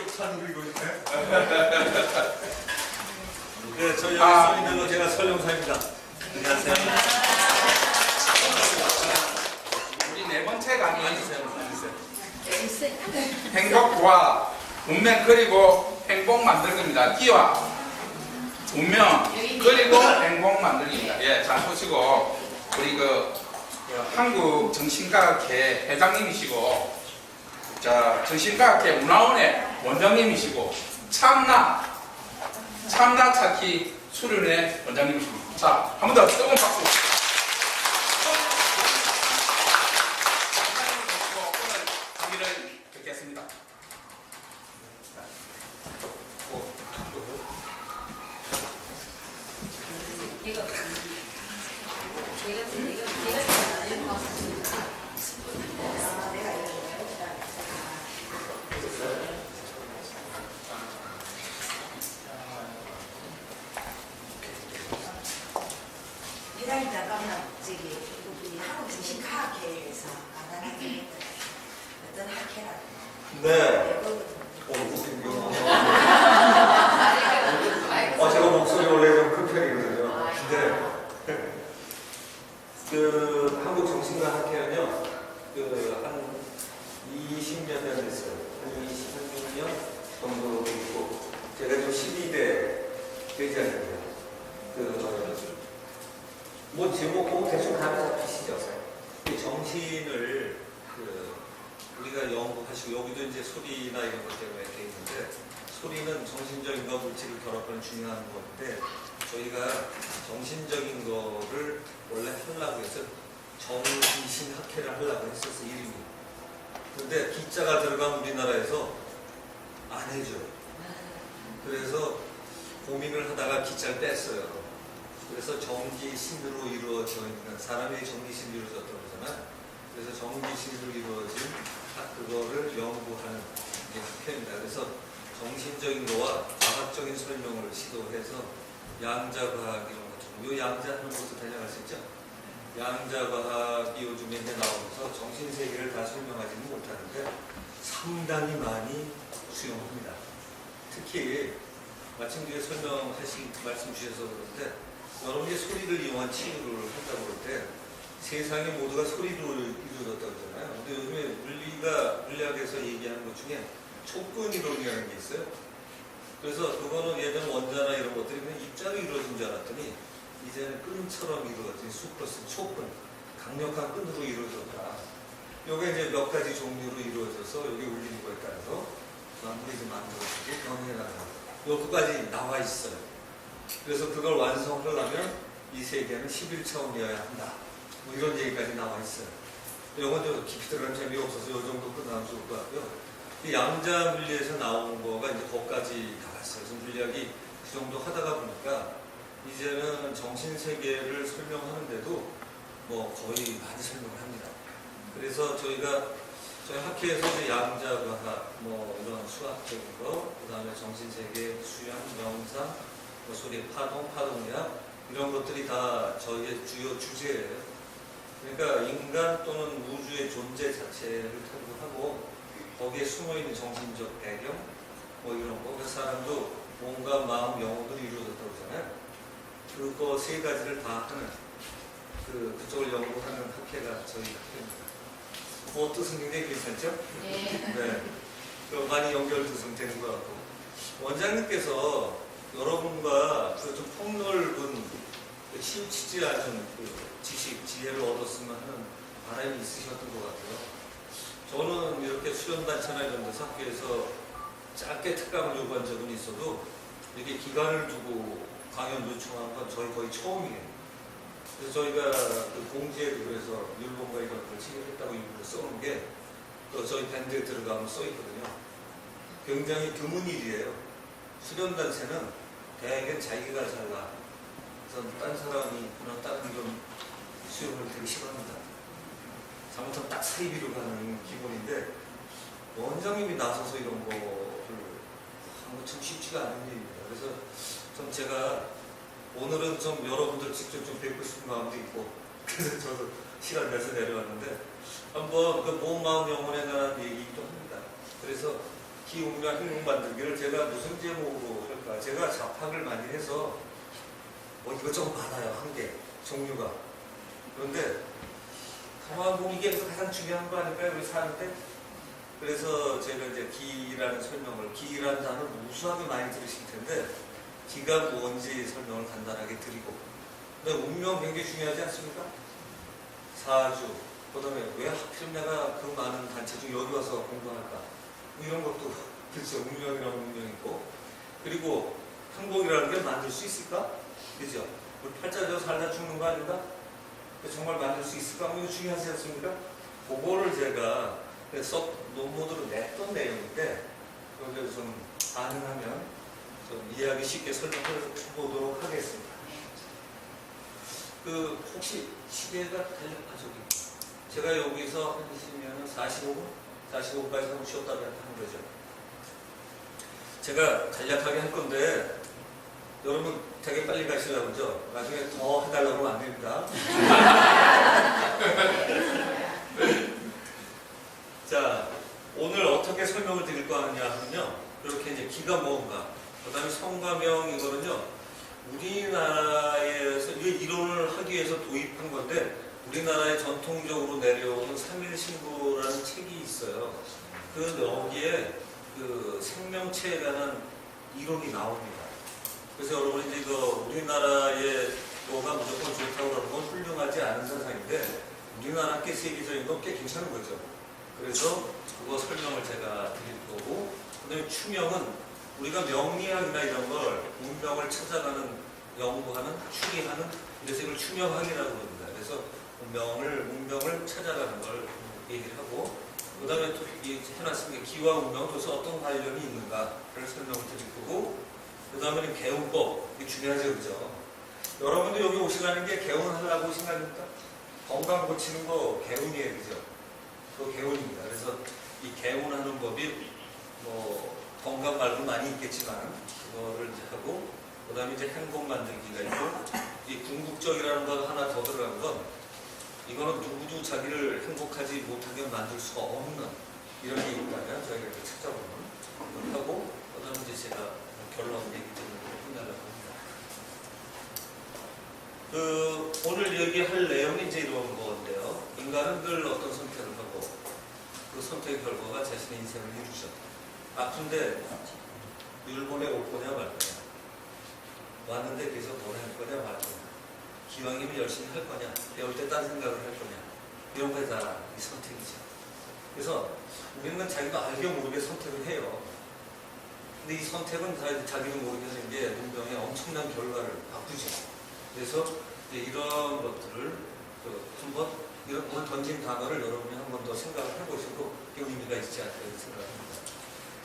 찬우리고 있네. 네, 저희 여기 써있는 거 제가 설명사입니다. 안녕하세요. 우리 네 번째 강의 앉으세요. 행복과 운명 그리고 행복 만들기입니다. 끼와 운명 그리고 행복 만들기입니다. 예, 잘 보시고 우리 한국 정신과학회 회장님이시고 자 정신과학회 문화원의 원장님이시고 참나 찾기 수련회 원장님이십니다. 자, 한 번 더 뜨거운 박수. 오늘 강의를 듣겠습니다. 잠깐만 우리 한국정신과학회에서 간단하게 어떤 학회라고 네. 제가 목소리 원래 좀 큰 편이거든요. 근데 한국 정신과학회는요, 한 20몇 년 됐어요. 한 26년 정도 있고, 제가 좀 12대 회장이에요. 뭐 제목 보고 대충 감이 잡히시죠? 정신을 우리가 연구하시고 여기도 이제 소리나 이런 것 때문에 이렇게 있는데 소리는 정신적인과 물질을 결합하는 중요한 건데 저희가 정신적인 거를 원래 하려고 해서 정신학회를 하려고 했었어 이름이. 근데 기자가 들어간 우리나라에서 안 해줘요. 그래서 고민을 하다가 기자를 뺐어요. 그래서 정기신으로 이루어져 있는 사람의 정기신으로 이루어졌다고 그러잖아요. 그래서 정기신으로 이루어진 그거를 연구하는 학회입니다. 그래서 정신적인 거와 과학적인 설명을 시도해서 양자과학 이런 것, 요 양자하는 것도 다녀갈 수 있죠. 양자과학이 요즘에 이제 나오면서 정신세계를 다 설명하지는 못하는데 상당히 많이 수용합니다. 특히 마침 뒤에 말씀 주셔서 그런데 여러분이 소리를 이용한 치유를 한다고 그럴 때 세상의 모두가 소리로 이루어졌다고 그러잖아요. 근데 요즘에 물리학에서 얘기하는 것 중에 촉근이론이라는 게 있어요. 그래서 그거는 예전 원자나 이런 것들이 그냥 입자로 이루어진 줄 알았더니 이제는 끈처럼 이루어진 수플러스 촉근, 강력한 끈으로 이루어졌다. 요게 이제 몇 가지 종류로 이루어져서 여기 울리는 거에 따라서 만물이 좀 만들어지고 변해나가는 거. 요거까지 나와 있어요. 그래서 그걸 완성하려면 이 세계는 11차원이어야 한다. 뭐 이런 얘기까지 나와 있어요. 이건 좀 깊이 들어가면 재미없어서 이 정도 끝나면 좋을 것 같고요. 이 양자 물리에서 나오는 거가 이제 거기까지 나갔어요. 그래서 물리학이 그 정도 하다가 보니까 이제는 정신 세계를 설명하는데도 뭐 거의 많이 설명을 합니다. 그래서 저희 학회에서 이제 양자과학, 뭐 이런 수학적인 거, 그 다음에 정신 세계 수양, 명상, 뭐 소리 파동력 이런 것들이 다 저희의 주요 주제예요. 그러니까 인간 또는 우주의 존재 자체를 탐구하고 거기에 숨어있는 정신적 배경 뭐 이런 거. 그 사람도 몸과 마음, 영혼으로 이루어졌다고 그러잖아요. 그거 세 가지를 다 하는 그쪽을 연구하는 학회가 저희 학회입니다. 뭐 뜻은 굉장히 괜찮죠? 네. 많이 연결돼서 되는 것 같고 원장님께서 여러분과 좀 폭넓은 치우치지 않은 지식, 지혜를 얻었으면 하는 바람이 있으셨던 것 같아요. 저는 이렇게 수련단체나 이런 데서 학교에서 짧게 특강을 요구한 적은 있어도 이렇게 기간을 두고 강연 요청한 건 저희 거의 처음이에요. 그래서 저희가 그 공지에도 그래서 율동과 이런 걸 체결했다고 일부러 써놓은 게 또 저희 밴드에 들어가면 써있거든요. 굉장히 드문 일이에요. 수련단체는 대개 자기가 잘나. 그래서 딴 사람이 그런 다른 이런 수용을 되게 싫어합니다. 잘못하면 딱 사이비로 가는 기본인데 원장님이 나서서 이런 거를 하는 거 참 쉽지가 않은 일입니다. 그래서 좀 제가 오늘은 좀 여러분들 직접 좀 뵙고 싶은 마음도 있고 그래서 저도 시간 내서 내려왔는데 한번 그 몸, 마음, 영혼에 관한 얘기 좀 합니다. 그래서 기운과 행동 만들기를 제가 무슨 제목으로 할까? 제가 잡학을 많이 해서 뭐 이것저것 많아요. 한 개, 종류가. 그런데 가만 보면 이게 가장 중요한 거 아닐까요? 우리 사는데. 그래서 제가 이제 기라는 설명을, 기라는 단어를 무수하게 많이 들으실 텐데 기가 뭔지 설명을 간단하게 드리고, 근데 운명 굉장히 중요하지 않습니까? 사주, 그 다음에 왜 하필 내가 그 많은 단체 중 여기 와서 공부할까? 뭐 이런 것도 그렇죠. 운명이라는 운명이 있고, 그리고 행복이라는 게 만들 수 있을까? 그죠? 우리 팔자대로 살다 죽는 거 아닌가? 정말 만들 수 있을까? 이거 중요하지 않습니까? 그거를 제가 써 논문으로 냈던 내용인데 여기서 좀 가능하면 좀 이해하기 쉽게 설명해 보도록 하겠습니다. 그 혹시 시계가 저기 제가 여기서 하시면 45분까지 하고 쉬었다 하는 거죠. 제가 간략하게 할 건데 여러분 되게 빨리 가시려고 그러죠? 나중에 더 해달라고 하면 안 됩니다. 자, 오늘 어떻게 설명을 드릴 거 하느냐 하면요. 이렇게 이제 기가 뭔가, 그 다음에 성가명 이거는요. 우리나라에서 이 이론을 하기 위해서 도입한 건데 우리나라에 전통적으로 내려오는 3일 신부라는 책이 있어요. 그 여기에 그 생명체에 관한 이론이 나옵니다. 그래서 여러분 이제 이거 우리나라의 뭐가 무조건 좋다고 그러는 건 훌륭하지 않은 사상인데 우리나라 꽤 세계적인 건 꽤 괜찮은 거죠. 그래서 그거 설명을 제가 드릴 거고, 그다음에 추명은 우리가 명리학이나 이런 걸 운명을 찾아가는 연구하는 추리하는, 그래서 이걸 추명학이라고 합니다. 그래서 운명을 찾아가는 걸 얘기를 하고, 그 다음에 또 해놨습니다. 기와 운명은 도대체 어떤 관련이 있는가를 설명을 드릴 거고, 그 다음에는 개운법, 이게 중요하죠, 그죠? 여러분도 여기 오시라는 게 개운하려고 생각합니까? 건강 고치는 거 개운이에요, 그죠? 그거 개운입니다. 그래서 이 개운하는 법이 뭐 건강 말고 많이 있겠지만 그거를 이제 하고, 그 다음에 이제 행복 만들기가 있고, 이 궁극적이라는 거 하나 더 들어간 건 이거는 누구도 자기를 행복하지 못하게 만들 수가 없는 이런 게 있다면 저희가 이렇게 찾아보는 걸 하고, 그 다음에 이제 제가 결론 얘기 좀 끝내려고 합니다. 오늘 얘기할 내용이 이제 이런 건데요. 인간은 늘 어떤 선택을 하고 그 선택의 결과가 자신의 인생을 이루죠. 아픈데 일본에 올 거냐 말 거냐, 왔는데 계속 보낼 거냐 말 거냐, 기왕이면 열심히 할 거냐, 배울 때 딴 생각을 할 거냐, 이런 게 다 이 선택이죠. 그래서 우리는 자기도 알게 모르게 선택을 해요. 근데 이 선택은 자기도 모르게 하는 게 운명의 엄청난 결과를 바꾸죠. 그래서 이런 것들을 한번 이런 오늘 던진 단어를 여러분이 한 번 더 생각을 해보시고 의미가 있지 않을까 생각합니다.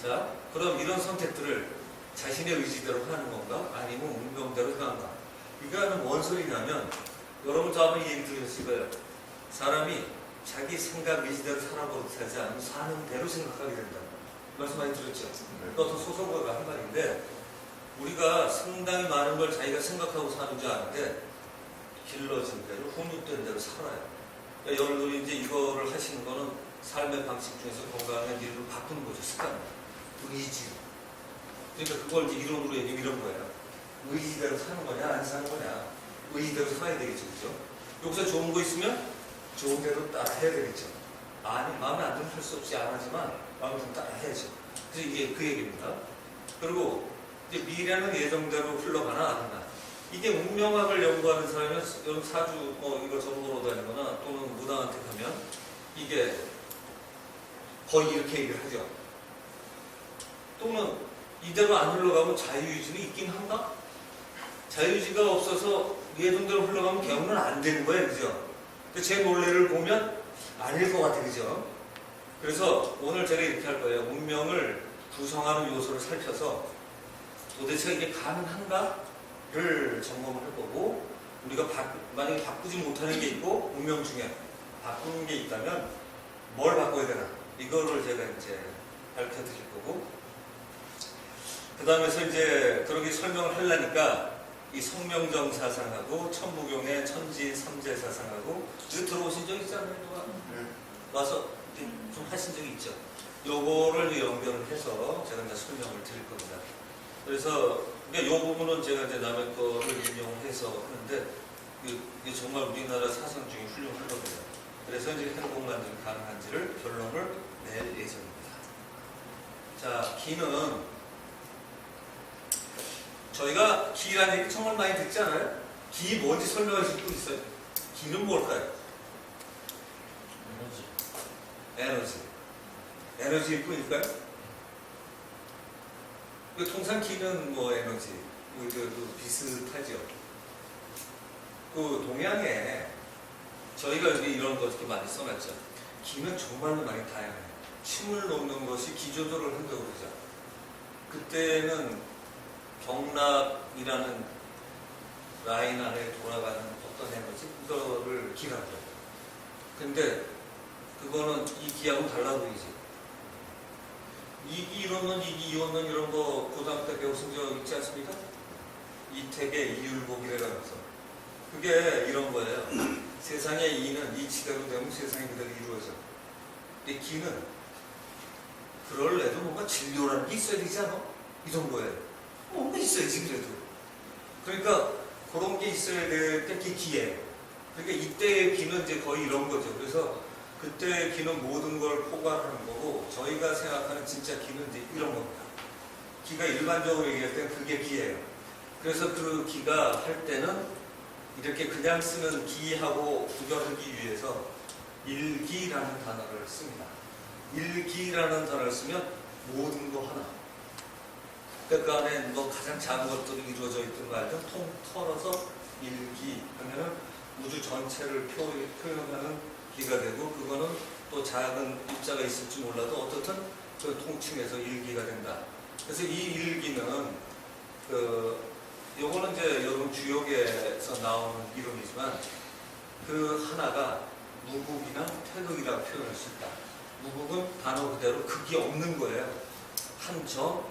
자, 그럼 이런 선택들을 자신의 의지대로 하는 건가? 아니면 운명대로 하는가? 이거는 뭔 소리냐면, 여러분 저 한번 얘기 들으셨을 거예요. 사람이 자기 생각 의지대로 살아보지 않으면 사는 대로 생각하게 된다. 말씀 많이 들었죠? 그것도 소설가가 한 말인데, 우리가 상당히 많은 걸 자기가 생각하고 사는 줄 아는데 길러진 대로, 훈육된 대로 살아요. 그러니까 여러분이 이제 이거를 하시는 거는 삶의 방식 중에서 건강한 일로 바꾸는 거죠. 습관, 의지. 그러니까 그걸 이제 이론으로 얘기하면 이런 거예요. 의지대로 사는 거냐, 안 사는 거냐. 의지대로 살아야 되겠죠, 그죠? 여기서 좋은 거 있으면 좋은 대로 따라해야 되겠죠. 아니, 마음에 안 들면 할 수 없이 안 하지만 마음에 들면 따라해야죠. 그래서 이게 그 얘기입니다. 그리고 이제 미래는 예정대로 흘러가나 안 하나. 이게 운명학을 연구하는 사람은 여러분 사주 이거 전문으로 다니거나 또는 무당한테 가면 이게 거의 이렇게 얘기를 하죠. 또는 이대로 안 흘러가면 자유의지는 있긴 한가? 자유의지가 없어서 예정대로 흘러가면 개운은 안 되는 거예요, 그죠? 근데 제 논리를 보면 아닐 것 같아, 그죠? 그래서 오늘 제가 이렇게 할 거예요. 운명을 구성하는 요소를 살펴서 도대체 이게 가능한가를 점검을 해보고, 우리가 만약에 바꾸지 못하는 게 있고 운명 중에 바꾸는 게 있다면 뭘 바꿔야 되나, 이거를 제가 이제 밝혀드릴 거고, 그 다음에서 이제 그렇게 설명을 하려니까 이 성명정 사상하고 천부경의 천지 삼재 사상하고 이거 들어오신 적 있잖아요. 와서 좀 하신 적이 있죠. 요거를 연결을 해서 제가 이제 설명을 드릴 겁니다. 그래서 이 부분은 제가 이제 남의 거를 인용해서 하는데 이게 정말 우리나라 사상 중에 훌륭하거든요. 그래서 이제 행복 만들기 가능한지를 결론을 낼 예정입니다. 자, 기는 저희가 기라는 얘기 정말 많이 듣지 않아요? 기 뭔지 설명하실 분 있어요? 기는 뭘까요? 에너지일 뿐일까요? 통상 기는 뭐 에너지, 비슷하죠. 그 동양에 저희가 여기 이런 거 이렇게 많이 써놨죠. 기는 정말로 많이 다양해요. 침을 놓는 것이 기 조절을 한다고 그러죠. 그때는 경락이라는 라인 안에 돌아가는 어떤 에너지, 이거를 기라고 해요. 근데 그거는 이 기하고 달라 보이지. 이기 이론론, 이기 이론론 이런 거 고등학교 때 배우신 적 있지 않습니까? 이택의 이율곡이라면서 그게 이런 거예요. 세상의 이는 이치대로 되면 세상이 그대로 이루어져. 근데 기는 그럴래도 뭔가 진료라는 게 있어야 되지 않아? 이 정도예요. 뭔가 있어야지 그래도. 그러니까 그런 게 있어야 될 때 그게 기예요. 그러니까 이때의 기는 이제 거의 이런 거죠. 그래서 그때의 기는 모든 걸 포괄하는 거고 저희가 생각하는 진짜 기는 이제 이런 겁니다. 기가 일반적으로 얘기할 때 그게 기예요. 그래서 그 기가 할 때는 이렇게 그냥 쓰는 기하고 구별하기 위해서 일기라는 단어를 씁니다. 일기라는 단어를 쓰면 모든 거 하나. 그러니까 그 안에 뭐 가장 작은 것들이 이루어져 있던 거 알죠? 통 털어서 일기 하면은 우주 전체를 표현하는 기가 되고 그거는 또 작은 입자가 있을지 몰라도 어떻든 그 통칭해서 일기가 된다. 그래서 이 일기는 요거는 이제 여러분 주역에서 나오는 이론이지만 그 하나가 무극이나 태극이라고 표현할 수 있다. 무극은 단어 그대로 극이 없는 거예요. 한 점,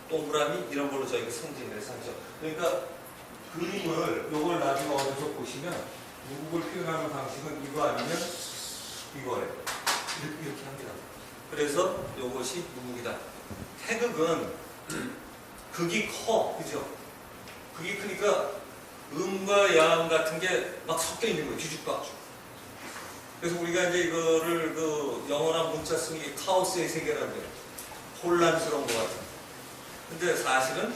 동그라미 이런 걸로 저희가 상징을 해서 하죠. 그러니까 그림을 요걸 나중에 어디서 보시면 무극을 표현하는 방식은 이거 아니면 이거예요. 이렇게 합니다. 그래서 요것이 무극이다. 태극은 극이 커, 그죠? 극이 크니까 음과 양 같은 게 막 섞여 있는 거예요. 뒤죽박죽. 그래서 우리가 이제 이거를 그 영어나 문자 쓰기 카오스의 세계라고 해요. 혼란스러운 것 같은. 근데 사실은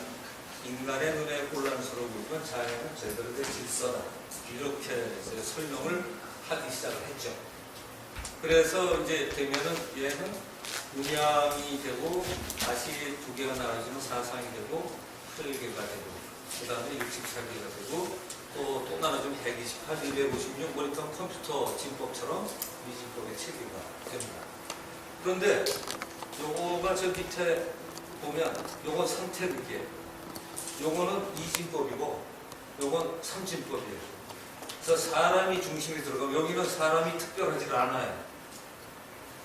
인간의 눈에 혼란스러워 보이면 자연은 제대로 된 질서다. 이렇게 설명을 하기 시작을 했죠. 그래서 이제 되면은 얘는 음양이 되고 다시 두 개가 나눠지면 사상이 되고 8개가 되고 그 다음에 64개가 되고 또 나눠지면 128, 256 모니터 컴퓨터 진법처럼 이 진법의 7개가 됩니다. 그런데 요거가 저 밑에 보면 요건 상태극이에요. 요거는 2진법이고 요건 3진법이에요. 그래서 사람이 중심이 들어가면 여기는 사람이 특별하지 않아요.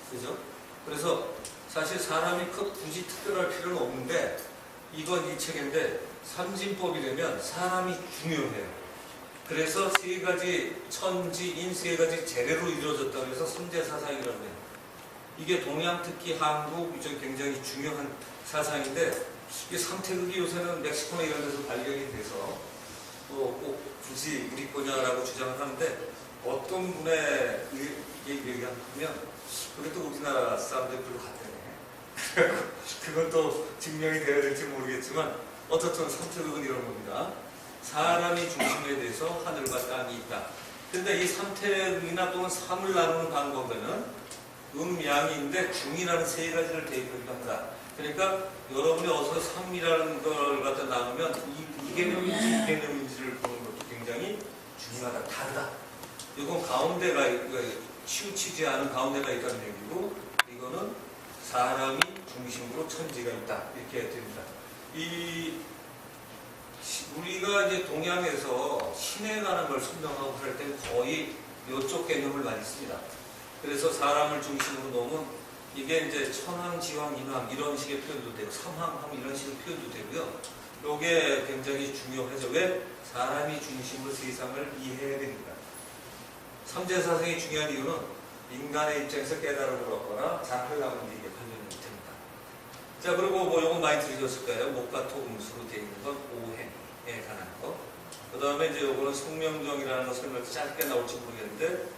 그죠? 그래서 사실 사람이 굳이 특별할 필요는 없는데 이건 이 책인데 삼진법이 되면 사람이 중요해요. 그래서 세 가지 천지인 세 가지 재래로 이루어졌다고 해서 삼재 사상이라고 해요. 이게 동양 특히 한국 이쪽 굉장히 중요한 사상인데 이게 삼태극이 요새는 멕시코나 이런 데서 발견이 돼서 꼭 굳이 우리 거냐라고 주장을 하는데 어떤 분의 얘기하면 그래도 우리나라 사람들 별로 같다네. 그건 또 증명이 되어야 될지 모르겠지만 어떻든 삼태극은 이런 겁니다. 사람이 중심에 대해서 하늘과 땅이 있다. 근데 이 삼태극이나 또는 삼을 나누는 방법에는 음양인데 중이라는 세 가지를 대입하기도 합니다. 그러니까 여러분이 어서 삼이라는 걸 갖다 나누면 이 개념인지 이 개념인지를 보는 것도 굉장히 중요하다. 다르다. 이건 가운데가 치우치지 않은 가운데가 있다는 얘기고 이거는 사람이 중심으로 천지가 있다. 이렇게 됩니다. 우리가 이제 동양에서 신에 관한 걸 설명하고 할 때 거의 이쪽 개념을 많이 씁니다. 그래서 사람을 중심으로 놓으면 이게 이제 천황, 지황, 인황 이런 식의 표현도 되고 삼황 이런 식의 표현도 되고요. 이게 굉장히 중요하죠. 왜? 사람이 중심으로 세상을 이해해야 됩니다. 삼재사상이 중요한 이유는 인간의 입장에서 깨달음을 얻거나 자활라는 얘기에 관련이 됩니다. 자, 그리고 뭐 요건 많이 들으셨을 거예요. 목과 토금수로 되어 있는 건 오행에 관한 거. 그 다음에 이제 요거는 성명정이라는 거 설명해서 짧게 나올지 모르겠는데,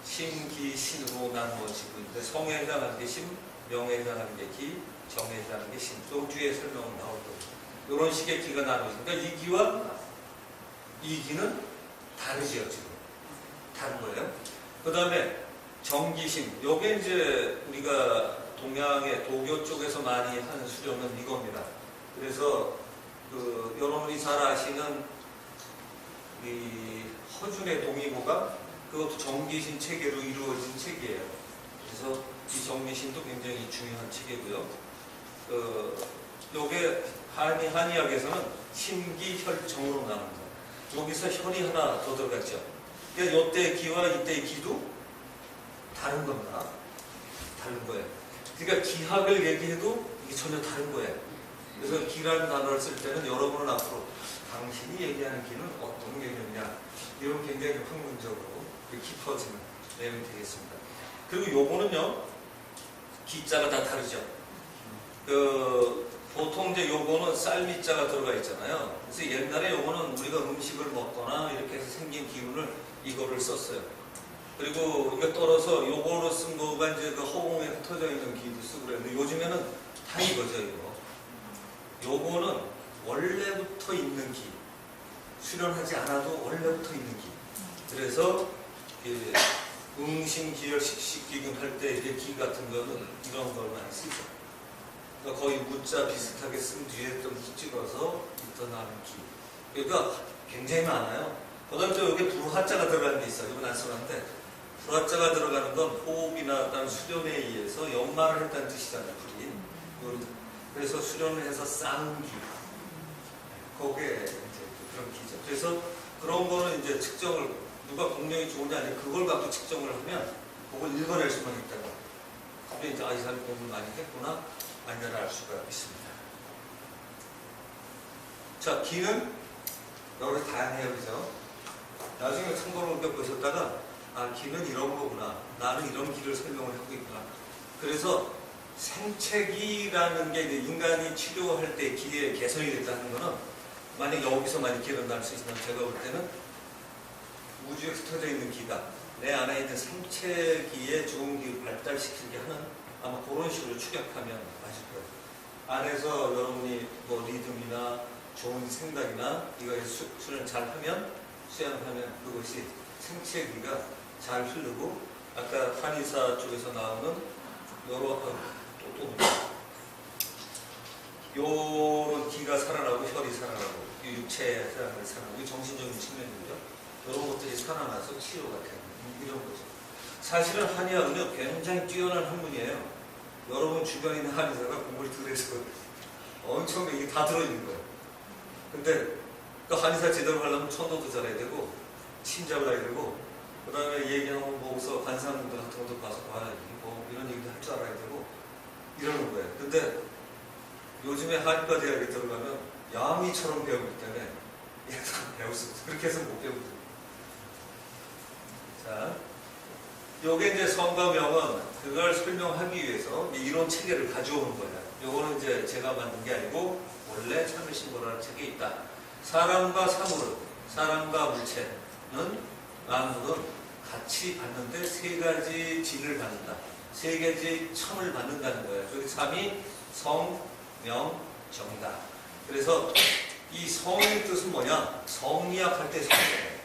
심기, 신으로 나누어지고 있는데, 성에 해당하는 게 심, 명에 해당하는 게 기, 정에 해당하는 게 신. 또 뒤에 설명은 나올 거고. 이런 식의 기가 나누어지니까 이 기와 이 기는 다르지요, 지금. 다른 거예요. 그 다음에 정기심. 요게 이제 우리가 동양의 도교 쪽에서 많이 하는 수령은 이겁니다. 그래서 여러분이 잘 아시는 이 허준의 동의보가 그것도 정기신 체계로 이루어진 책이에요. 그래서 이 정기신도 굉장히 중요한 책이고요. 요게 한의학에서는 심기혈정으로 나옵니다. 여기서 혈이 하나 더 들어갔죠. 그러니까 요때 기와 이때의 기도 다른 겁니다. 다른 거예요. 그러니까 기학을 얘기해도 이게 전혀 다른 거예요. 그래서 기라는 단어를 쓸 때는 여러분은 앞으로 당신이 얘기하는 기는 어떤 개념이냐, 이런 굉장히 학문적으로 깊어지는 내용이 되겠습니다. 그리고 요거는요, 기자가 다 다르죠. 보통 이제 요거는 쌀미자가 들어가 있잖아요. 그래서 옛날에 요거는 우리가 음식을 먹거나 이렇게 해서 생긴 기운을 이거를 썼어요. 그리고 이거 떨어서 요거로 쓴 거가 이제 그 허공에 흩어져 있는 기도 쓰고 그랬는데, 요즘에는 다 이거죠, 이거. 요거는 원래부터 있는 기. 수련하지 않아도 원래부터 있는 기. 그래서 응신기열 식식기근 할 때 이게 기 같은 거는 이런 걸 많이 쓰죠. 그러니까 거의 무자 비슷하게 쓴 뒤에 좀 찍어서 있던 나는 기. 그러니까 굉장히 많아요. 그다음에 또 여기 불화자가 들어가는 게 있어요. 이건 안 써놨는데, 불화자가 들어가는 건 호흡이나 다른 수련에 의해서 연마를 했다는 뜻이잖아요. 불이. 그래서 수련을 해서 쌓은 기. 그게 이제 그런 기죠. 그래서 그런 거는 이제 측정을, 누가 공력이 좋은지 아니면 그걸 갖고 측정을 하면 그걸 읽어낼 수만 있다고. 근데 이제 이 사람이 공부를 많이 했구나, 아니냐를 알 수가 있습니다. 자, 기는 여러 가지 다양해요, 그죠? 나중에 참고로 보셨다가, 아, 기는 이런 거구나, 나는 이런 기를 설명을 하고 있구나. 그래서 생체기라는 게 이제 인간이 치료할 때 기에 개선이 됐다는 거는, 만약 여기서 많이 기억날 수 있으면 제가 볼 때는 우주에 흩어져 있는 기가 내 안에 있는 생체기에 좋은 기를 발달시키게 하는, 아마 그런 식으로 추격하면 맞을 거예요. 안에서 여러분이 뭐 리듬이나 좋은 생각이나 이거에 수련을 잘 하면, 수양하면 그것이 생체기가 잘 흐르고, 아까 한의사 쪽에서 나오는 여러 요런 기가 살아나고 혈이 살아나고 육체가 살아나고, 이게 정신적인 측면이죠. 이런 것들이 살아나서 치료가 되는 이런 거죠. 사실은 한의학은요 굉장히 뛰어난 학문이에요. 여러분 주변에 있는 한의사가 공부를 들여서 엄청 이게 다 들어있는 거예요. 근데 그 한의사 제대로 하려면 천도도 잘해야 되고, 침잡을 해야 되고, 그 다음에 얘기하면 뭐서 관상분들 같은 것도 가서 봐야 되고, 뭐 이런 얘기도 할 줄 알아야 되고 이러는 거예요. 근데 요즘에 한의과 대학에 들어가면 양이처럼 배우기 때문에 배울 수 없어요. 그렇게 해서 못 배우거든요. 자, 요게 이제 성과 명은 그걸 설명하기 위해서 이론 체계를 가져오는 거예요. 요거는 이제 제가 만든 게 아니고 원래 참을신보라는 책에 있다. 사람과 사물, 사람과 물체는, 만물은 같이 받는데 세 가지 진을 받는다. 세 가지 첨을 받는다는 거예요. 여기 삼이 성, 명, 정다. 그래서 이 성의 뜻은 뭐냐? 성리학할 때 성이에요.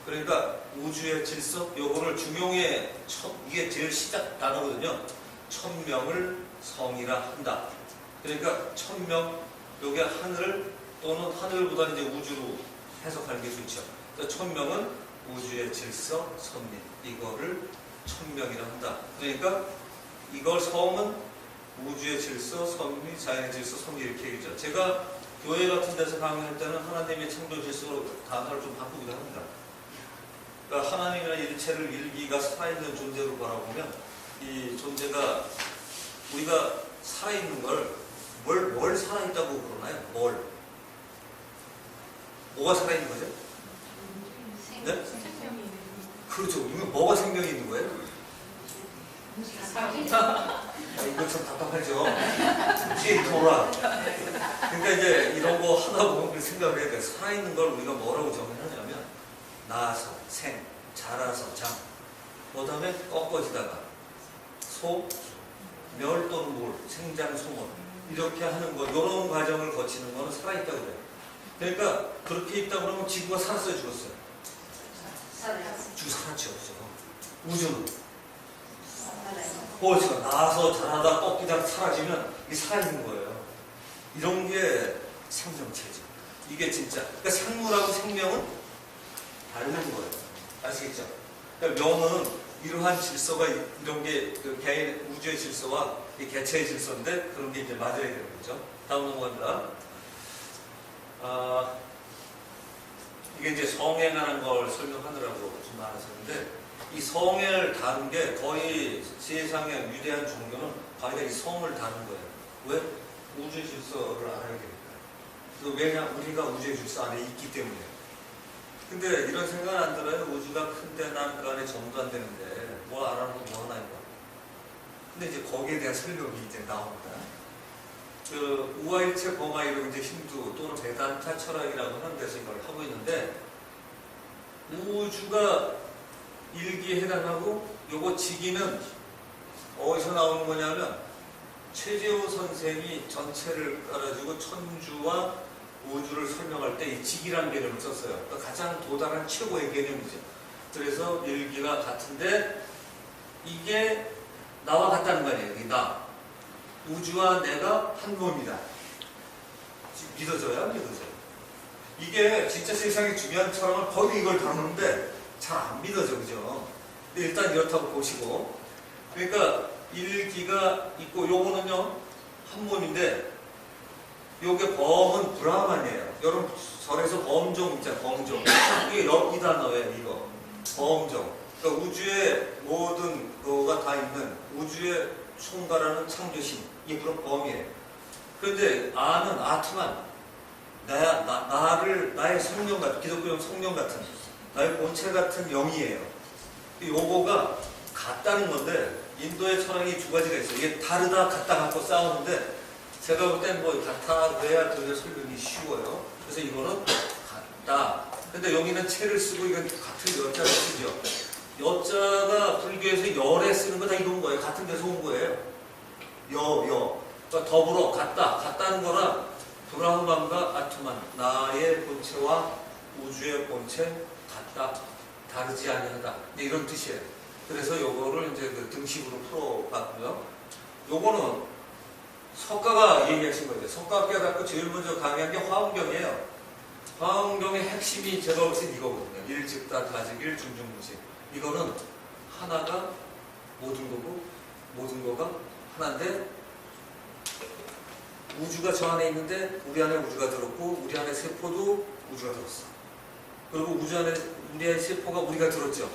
그러니까 우주의 질서, 요거를 중용의 이게 제일 시작 단어거든요. 천명을 성이라 한다. 그러니까 천명, 요게 하늘 또는 하늘보다는 이제 우주로 해석하는 게 좋죠. 그러니까 천명은 우주의 질서, 섭리, 이거를 천명이라 한다. 그러니까 이걸 성은 우주의 질서, 섭리, 자연의 질서, 섭리 이렇게 얘기죠. 제가 교회 같은 데서 강의할 때는 하나님의 창조 질서로 단어를 좀 바꾸기도 합니다. 그러니까 하나님이나 일체를 일기가 살아있는 존재로 바라보면, 이 존재가, 우리가 살아있는 걸 뭘 살아있다고 그러나요? 뭐가 살아있는 거죠? 네? 그렇죠. 이거 뭐가 생명이 있는 거예요? 이거 참 답답하죠. 뒤에 돌아. 그러니까 이제 이런 거 하다 보면 그 생각을 해야 돼. 살아있는 걸 우리가 뭐라고 정의하냐면 나서, 생, 자라서, 장. 그 다음에 꺾어지다가 소, 멸 또는 물, 생장, 소물 이렇게 하는 거, 이런 과정을 거치는 거는 살아있다고 그래요. 그러니까 그렇게 있다 그러면 지구가 살았어요, 죽었어요? 살았죠, 없어. 우주는 그렇죠. 나서 자라다 꺾이다 사라지면 이게 살아있는 거예요. 이런 게 생명체죠. 이게 진짜. 그러니까 생물하고 생명은 다른 거예요. 아시겠죠? 그러니까 명은 이러한 질서가 이런 게 그 개인 우주의 질서와 이 개체의 질서인데 그런 게 이제 맞아야 되는 거죠. 다음 넘어갑니다. 이게 이제 성에 관한 걸 설명하느라고 좀 많았었는데 이 성을 다룬 게 거의 세상의 위대한 종교는 바로 이 성을 다룬 거예요. 왜? 우주 질서를 알아야 되니까. 왜냐? 우리가 우주의 질서 안에 있기 때문에. 근데 이런 생각은 안 들어요. 우주가 큰데 난 그 안에 전부 안 되는데 뭘 알아놓고 뭐 하나 이거. 근데 이제 거기에 대한 설명이 이제 나옵니다. 그 우화일체 범하이로 이제 힌두 또는 베단타 철학이라고 하는 데서 이걸 하고 있는데 우주가 일기에 해당하고 요거 지기는 어디서 나오는 거냐면 최재호 선생이 전체를 깔아주고 천주와 우주를 설명할 때 이 지기라는 개념을 썼어요. 그러니까 가장 도달한 최고의 개념이죠. 그래서 일기가 같은데 이게 나와 같다는 거 아니에요. 나. 우주와 내가 한 몸이다. 믿어져요? 안 믿어져요? 이게 진짜 세상에 중요한 철학을 거의 이걸 다루는데 잘 안 믿어져, 그죠? 근데 일단 이렇다고 보시고. 그러니까 일기가 있고 요거는요, 한 몸인데 요게 범은 브라만이에요. 여러분 절에서 범종 있잖아요. 범종. 이게 이 단어예요. 이거. 범종. 그러니까 우주의 모든 거가 다 있는 우주의 총괄하는 창조신. 이게 바로 범이에요. 그런데 아는 아트만 나의 성령 같은 기독교 성령 같은 나의 본체 같은 영이에요. 요거가 같다는 건데 인도의 철학이 두 가지가 있어요. 이게 다르다 같다 갖고 싸우는데 제가 볼 땐 뭐 같아 그래야 더 설명이 쉬워요. 그래서 이거는 같다. 근데 여기는 체를 쓰고 이건 같은 여자를 쓰죠. 여자가 불교에서 열에 쓰는 거 다 이런 거예요. 같은 데서 온 거예요. 그러니까 더불어 같다는 거라 브라흐만과 아트만 나의 본체와 우주의 본체 같다. 다르지 아니하다. 이런 뜻이에요. 그래서 요거를 이제 그 등식으로 풀어봤고요. 요거는 석가가 얘기하신 거예요. 석가가 깨닫고 제일 먼저 강의한 게 화엄경이에요. 화엄경의 핵심이 제가 볼 땐 이거거든요. 일즉다 다즉일 중중무진. 이거는 하나가 모든 거고 모든 거가 하나인데 우주가 저 안에 있는데 우리 안에 우주가 들었고 우리 안에 세포도 우주가 들었어. 그리고 우주 안에 우리의 세포가 우리가 들었죠.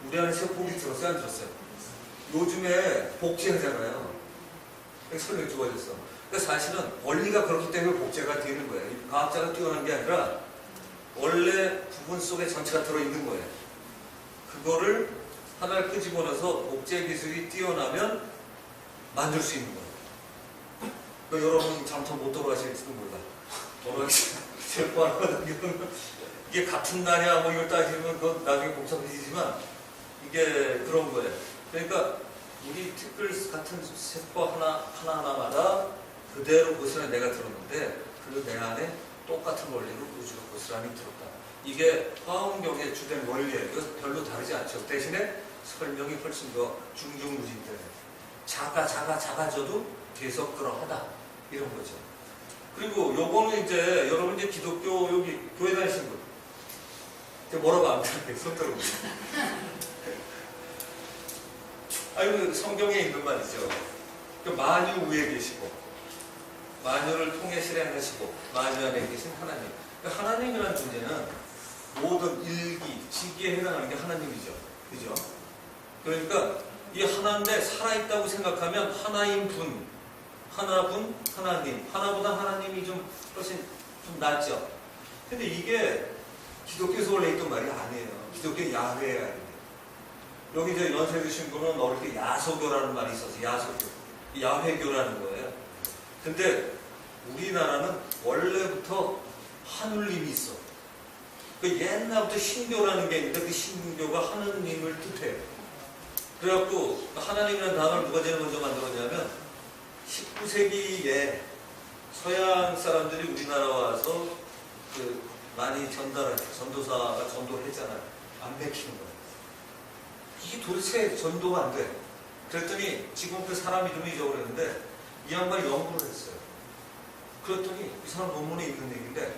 우리 안에 세포 우리 들었어요? 안 들었어요? 요즘에 복제하잖아요. 설명이 좋아졌어. 그러니까 사실은 원리가 그렇기 때문에 복제가 되는 거예요. 과학자가 뛰어난 게 아니라 원래 부분 속에 전체가 들어있는 거예요. 그거를 하나를 끄집어내서 복제 기술이 뛰어나면 만들 수 있는 거예요. 그러니까 여러분 잠깐 못 돌아가실지도 몰라. 돌아가시면 세포 하나 이게 같은 날이야 뭐 이걸 따지면 그건 나중에 복잡해지지만 이게 그런 거예요. 그러니까 우리 티끌 같은 세포 하나마다 그대로 고스란히 내가 들었는데 그리고 내 안에 똑같은 원리로 우주가 고스란히 들었다. 이게 화엄경의 주된 원리예요. 이거 별로 다르지 않죠. 대신에 설명이 훨씬 더 중중무진되네. 작아져도 계속 그러하다. 이런 거죠. 그리고 요거는 이제 여러분 이제 기독교 여기 교회 다니신 분 이제 뭐라고 안 들을게요. 손 들어보세요. 아이고 성경에 있는 말이죠. 만유 위에 계시고 만유를 통해 실행하시고 만유 안에 계신 하나님. 하나님이라는 존재는 모든 일기, 지기에 해당하는 게 하나님이죠. 그죠? 그러니까 이 하나인데 살아있다고 생각하면 하나인 분, 하나분, 하나님. 하나보다 하나님이 좀 훨씬 좀 낫죠. 근데 이게 기독교에서 원래 있던 말이 아니에요. 기독교 야훼가 아니에요. 여기 이제 연세 드신 분은 어릴 때 야소교라는 말이 있어서 야소교, 야회교라는 거예요. 근데 우리나라는 원래부터 하늘님이 있어. 그 옛날부터 신교라는 게 있는데 그 신교가 하느님을 뜻해요. 그래갖고 하나님이라는 단어를 누가 제일 먼저 만들었냐면 19세기에 서양 사람들이 우리나라 와서 그 많이 전도사가 전도를 했잖아요. 안 맥히는 거예요. 이게 도대체 전도가 안 돼. 그랬더니 지금 그 사람 이름이 잊어버렸는데 이 양반이 연구를 했어요. 그랬더니 이 사람 논문에 있는 얘기인데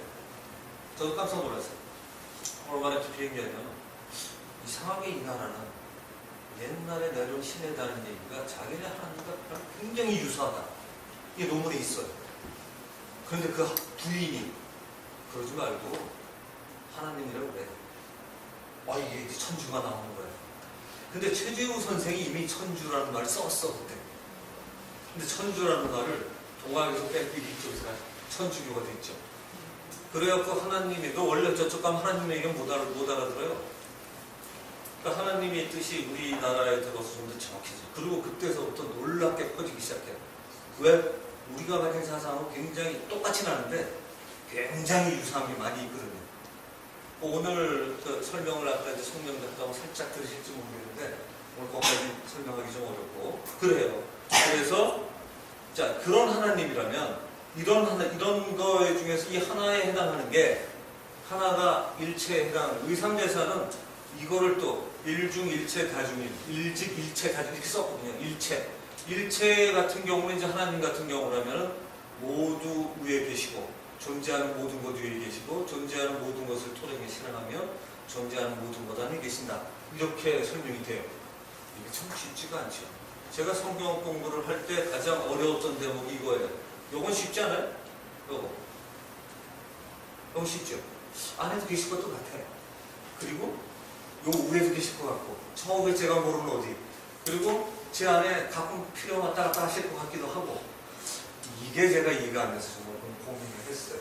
저도 깜짝 놀랐어요. 얼마나 깊이 얘기하면 이상하게 이 나라는 옛날에 내려온 신에 대한 얘기가 자기네 하나님과 굉장히 유사하다. 이게 논문에 있어요. 그런데 그 부인이 그러지 말고 하나님이라고 그래. 이게 이제 천주가 나오는 거예요. 근데 최재우 선생이 이미 천주라는 말을 썼어 그때. 근데 천주라는 말을 동학에서 뺏기고 이쪽에서 천주교가 됐죠. 그래갖고 하나님이 너 원래 저쪽 가면 하나님의 얘기는 못 알아들어요. 그러니까 하나님의 뜻이 우리나라에 들어서 좀 더 정확해져. 그리고 그때서부터 놀랍게 퍼지기 시작해요. 왜? 우리가 가진 사상하고 굉장히 똑같진 않은데 굉장히 유사한 게 많이 있거든요. 오늘 그 설명을 아까 이제 성명됐다고 살짝 들으실지 모르겠는데 오늘 거기까지 설명하기 좀 어렵고 그래요. 그래서 자 그런 하나님이라면 이런 거에 중에서 이 하나에 해당하는 게 하나가 일체에 해당하는 의상대사는 이거를 또 일중일체 다중일 일직일체 다중 이렇게 썼거든요. 일체 같은 경우는 이제 하나님 같은 경우라면 모두 위에 계시고 존재하는 모든 것 위에 계시고 존재하는 모든 것을 토령에 실행하며 존재하는 모든 것 안에 계신다. 이렇게 설명이 돼요. 이게 참 쉽지가 않죠. 제가 성경 공부를 할 때 가장 어려웠던 대목이 이거예요. 요건 쉽지 않아요? 요건 쉽죠. 안에도 계실 것도 같아요. 그리고 요 위에도 계실 것 같고 처음에 제가 모르는 어디 그리고 제 안에 가끔 필요 왔다 갔다 하실 것 같기도 하고 이게 제가 이해가 안 돼서 정말 고민을 했어요.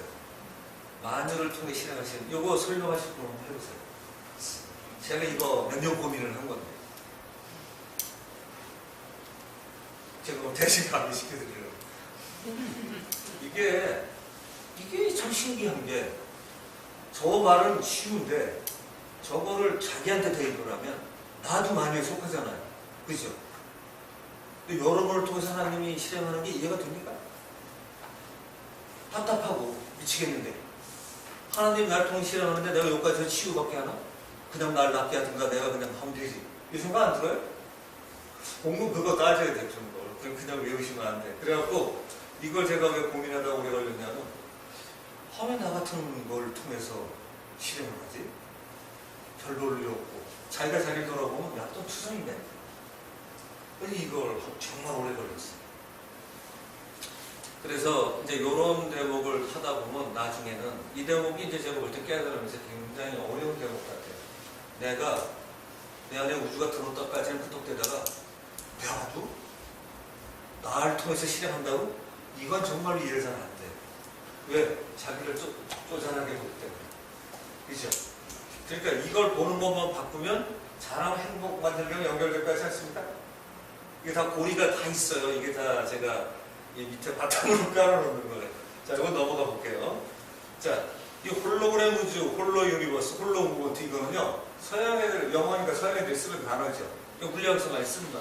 마녀를 통해 실행하시는 요거 설명하실 분 한번 해보세요. 제가 이거 몇 년 고민을 한 건데 제가 뭐 대신 강의시켜드리려고 이게 참 신기한 게 저 말은 쉬운데 저거를 자기한테 대입을 하면 나도 마녀에 속하잖아요. 그죠? 근데 여러분을 통해서 하나님이 실행하는 게 이해가 됩니까? 답답하고 미치겠는데 하나님 나를 통해 실행하는데 내가 여기까지 치유받게 하나? 그냥 날 낫게 하든가 내가 그냥 하면 되지 이 생각 안 들어요? 공부 그거 따져야 돼 그냥 외우시면 안 돼. 그래갖고 이걸 제가 왜 고민하다가 오래 걸렸냐면 화면 나 같은 걸 통해서 실행을 하지? 별 볼 일 없고 자기가 자기를 돌아보면 야 또 투성이네. 이걸 정말 오래 걸렸어요. 그래서 이제 이런 대목을 하다 보면 나중에는 이 대목이 이제 제가 볼 때 깨달으면서 굉장히 어려운 대목 같아요. 내가 내 안에 우주가 들어왔다까지는 끄떡대다가 내가도 나를 통해서 실행한다고? 이건 정말로 이해가 잘 안 돼. 왜? 자기를 쪼잔하게 보기 때문에. 그죠? 그러니까 이걸 보는 것만 바꾸면 사람 행복 만들기랑 연결될 거 같지 않습니까? 이게 다 고리가 다 있어요. 이게 다 제가 이 밑에 바탕으로 깔아놓는 거예요. 자, 이거 넘어가 볼게요. 자, 이 홀로그램 우주, 홀로 유니버스, 홀로 무먼트 이거는요. 서양 애들, 영어니까 서양 애들이 쓰는 단어죠. 이거 물리학에서 많이 씁니다.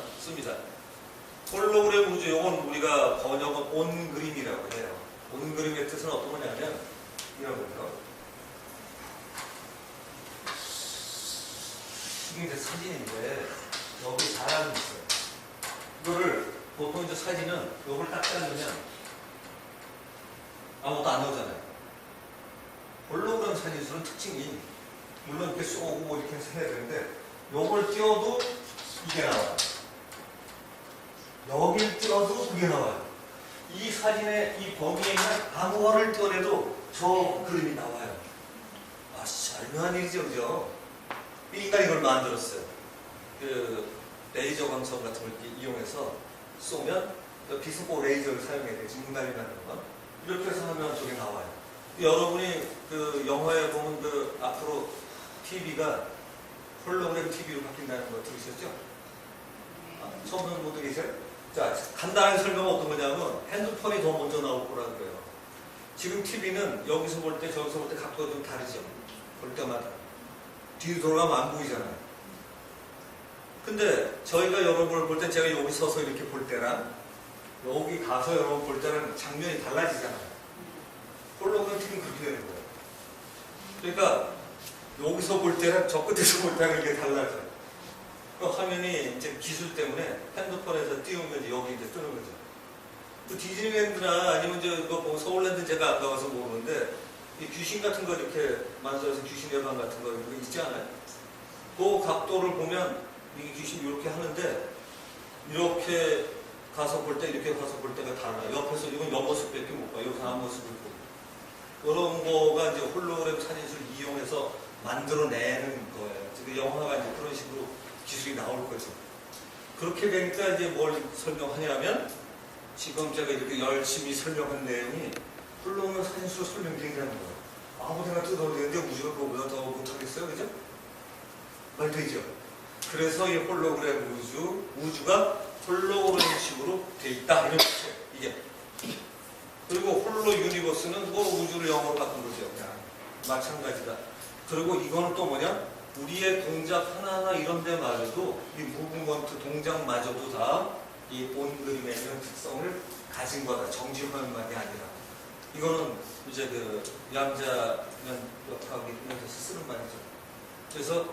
홀로그램 우주, 이건 우리가 번역은 온 그림이라고 해요. 온 그림의 뜻은 어떤 거냐면 이런 거죠. 이게 이제 사진인데 여기 사람이 있어요. 이거를 보통 이제 사진은 이걸 딱 자르면 아무것도 안 나오잖아요. 홀로그램 사진술은 특징이 물론 이렇게 쏘고 뭐 이렇게 해서 해야 되는데 이걸 띄워도 이게 나와요. 여길 띄워도 그게 나와요. 이 사진의 이 범위에 있는 아무거를 띄워내도 저 그림이 나와요. 아, 절묘한 일이죠, 그죠? 인간이 이걸 만들었어요. 그 레이저 광선 같은 걸 이용해서 쏘면 비스포 레이저를 사용해야 되지, 인간이라는 건. 이렇게 해서 하면 저게 나와요. 여러분이 그 영화에 보면 그 앞으로 TV가 홀로그램 TV로 바뀐다는 거 들으셨죠? 처음 듣는 분들 계세요? 자, 간단하게 설명은 어떤 거냐면 핸드폰이 더 먼저 나올 거라고 그래요. 지금 TV는 여기서 볼 때 저기서 볼 때 각도가 좀 다르죠. 볼 때마다. 뒤로 돌아가면 안 보이잖아요. 근데 저희가 여러분을 볼 때 제가 여기 서서 이렇게 볼 때랑 여기 가서 여러분 볼 때랑 장면이 달라지잖아요. 홀로그램 TV는 그렇게 되는 거예요. 그러니까 여기서 볼 때랑 저 끝에서 볼 때랑 이게 달라져요. 그 화면이 이제 기술 때문에 핸드폰에서 띄우면 이제 여기 이제 뜨는 거죠. 그 디즈니랜드나 아니면 이제 이거 보면 서울랜드 제가 안 가봐서 모르는데 이 귀신 같은 거 이렇게 만들어서 귀신 예방 같은 거 이거 있지 않아요? 그 각도를 보면 이 귀신이 이렇게 하는데 이렇게 가서 볼 때 이렇게 가서 볼 때가 달라요. 옆에서 이건 옆모습밖에 못 봐요. 여기서 앞모습을 보고. 그런 거가 이제 홀로그램 사진을 이용해서 만들어내는 거예요. 그 영화가 이제 그런 식으로 기술이 나올 거죠. 그렇게 되니까 이제 뭘 설명하냐면 지금 제가 이렇게 열심히 설명한 내용이 홀로그램 사진으로 설명된다는 거예요. 아무데나 뜯어도 되는데 우주가 그거보다 더 못하겠어요, 그죠? 말 되죠? 그래서 이 홀로그램 우주가 홀로그램식으로 돼 있다 이런 거죠. 이게. 그리고 홀로 유니버스는 뭐 우주를 영어로 바꾼 거죠. 그냥 마찬가지다. 그리고 이거는 또 뭐냐? 우리의 동작 하나하나 이런 데마저도 이 무브먼트 동작마저도 다 이 본 그림의 이런 특성을 가진 거다. 정지화면만이 아니라. 이거는 이제 그 양자면 역학이 통해서 쓰는 말이죠. 그래서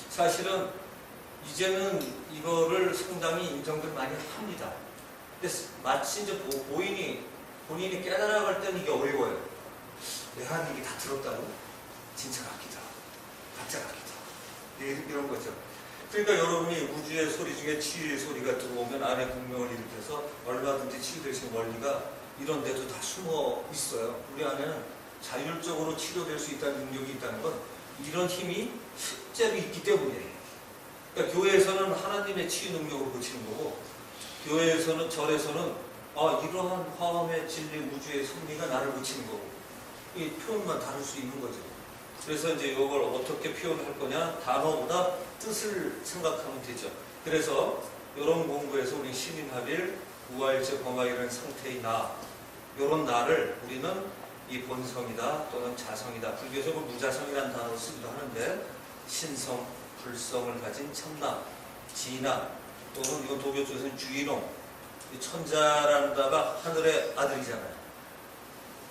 사실은 이제는 이거를 상당히 인정들 많이 합니다. 근데 마치 이제 본인이 깨달아갈 때는 이게 어려워요. 내가 하는 얘기 다 들었다고? 진짜 같기다. 가짜 같기다. 이런 거죠. 그러니까 여러분이 우주의 소리 중에 치유의 소리가 들어오면 안에 공명을 일으켜서 얼마든지 치유될 수 있는 원리가 이런 데도 다 숨어 있어요. 우리 안에는 자율적으로 치료될 수 있다는 능력이 있다는 건 이런 힘이 실제로 있기 때문이에요. 그러니까 교회에서는 하나님의 치유 능력으로 고치는 거고 교회에서는 절에서는 이러한 화엄의 진리 우주의 섭리가 나를 고치는 거고 이 표현만 다를 수 있는 거죠. 그래서 이제 이걸 어떻게 표현할 거냐 단어보다 뜻을 생각하면 되죠. 그래서 이런 공부에서 우리 신인합일 우활제 범하이라는 상태의 나 이런 나를 우리는 이 본성이다 또는 자성이다 불교적으로 무자성이라는 단어를 쓰기도 하는데 신성, 불성을 가진 참나, 진화 또는 이건 도교 쪽에서는 주인홍 천자라는 자가 하늘의 아들이잖아요.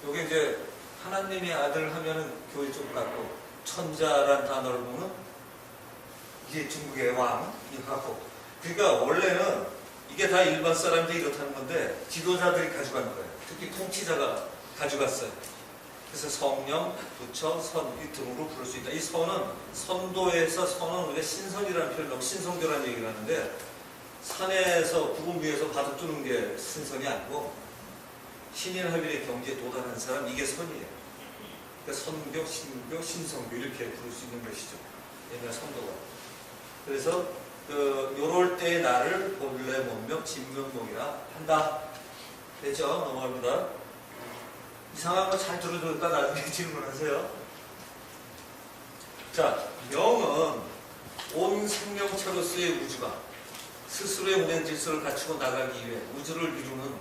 여기 이제 하나님의 아들 하면은 교회 쪽 같고 천자라는 단어를 보면 이게 중국의 왕이 같고 그러니까 원래는 이게 다 일반 사람들이 이렇다는 건데 지도자들이 가져간 거예요. 특히 통치자가 가져갔어요. 그래서 성령, 부처, 선 이 등으로 부를 수 있다. 이 선은 선도에서 선은 우리가 신선이라는 표현을 하고 신성교라는 얘기를 하는데 산에서 구름 위에서 바둑 두는 게 신선이 아니고 신인합일의 경지에 도달한 사람 이게 선이에요. 그러니까 선교, 신교, 신성교 이렇게 부를 수 있는 것이죠. 옛날 선도가. 그래서 요럴 때의 나를 본래 본명 진면목이라 한다. 됐죠? 넘어갑니다. 이상한 거 잘 들어주니까 나중에 질문하세요. 자, 명은 온 생명체로서의 우주가 스스로의 운행 질서를 갖추고 나가기 위해 우주를 이루는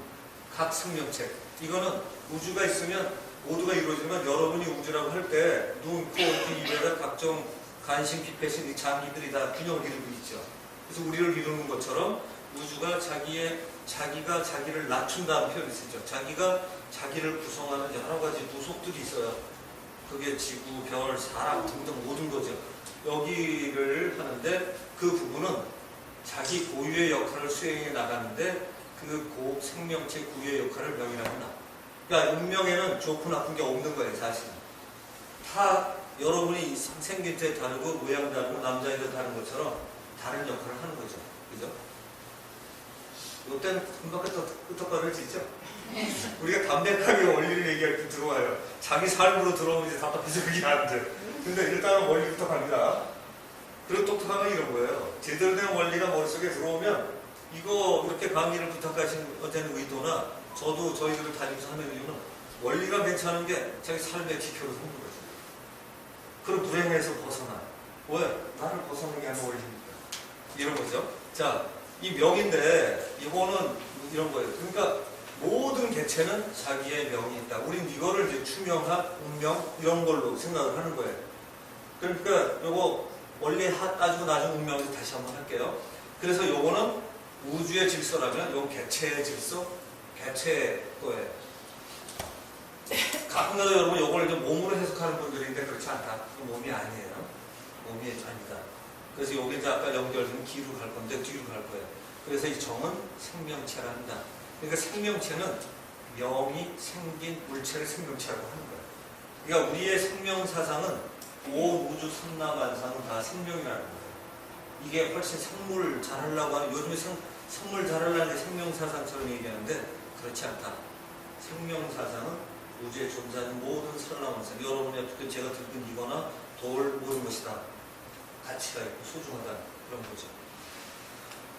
각 생명체. 이거는 우주가 있으면 모두가 이루어지면 여러분이 우주라고 할 때 눈, 코, 귀, 입에다 각종 간신, 피폐신, 이 장기들이 다 균형을 이루고 있죠. 그래서 우리를 이루는 것처럼 우주가 자기가 자기를 낮춘다는 표현이 쓰죠. 자기가 자기를 구성하는 여러 가지 부속들이 있어요. 그게 지구, 별, 사람 등등 모든 거죠. 여기를 하는데 그 부분은 자기 고유의 역할을 수행해 나가는데 그 생명체 고유의 역할을 명이라고 한다. 그러니까 운명에는 좋고 나쁜 게 없는 거예요, 사실은. 다 여러분이 생긴 때 다르고 모양 다르고 남자애도 다른 것처럼 다른 역할을 하는 거죠. 그죠? 이때는 금방 끄떡거릴 수 있죠? 우리가 담백하게 원리를 얘기할 때 들어와요. 자기 삶으로 들어오면 이제 답답해서 그게 안 돼. 근데 일단은 원리부터 갑니다. 그리고 똑똑한 건 이런 거예요. 제대로 된 원리가 머릿속에 들어오면 이거 이렇게 강의를 부탁하신 어떤 의도나 저도 저희들을 다니면서 하는 이유는 원리가 괜찮은 게 자기 삶의 지표로 삼는 거죠. 그런 불행에서 벗어나. 왜? 나를 벗어나게 하면 올립니까? 이런 거죠. 자, 이 명인데 이거는 이런 거예요. 그러니까 모든 개체는 자기의 명이 있다. 우린 이거를 이제 추명하, 운명 이런 걸로 생각을 하는 거예요. 그러니까 요거 원리 따지고 나중 운명에서 다시 한번 할게요. 그래서 요거는 우주의 질서라면 요건 개체의 질서, 개체의 거예요. 가끔가다 여러분 요걸 이제 몸으로 해석하는 분들인데 그렇지 않다. 몸이 아니에요. 몸이 아니다. 그래서 여기 이제 아까 연결된 기로 갈 건데 뒤로 갈 거예요. 그래서 이 정은 생명체라 한다. 그러니까 생명체는 명이 생긴 물체를 생명체라고 하는 거예요. 그러니까 우리의 생명 사상은 온 우주 삼라만상은 다 생명이라는 거예요. 이게 훨씬 생물 잘하려고 하는, 요즘에 생물 잘하려는 생명 사상처럼 얘기하는데 그렇지 않다. 생명 사상은 우주에 존재하는 모든 살아남은 여러분이 제가 들은 이거나 돌 모든 것이다. 가치가 있고 소중하다. 그런 거죠.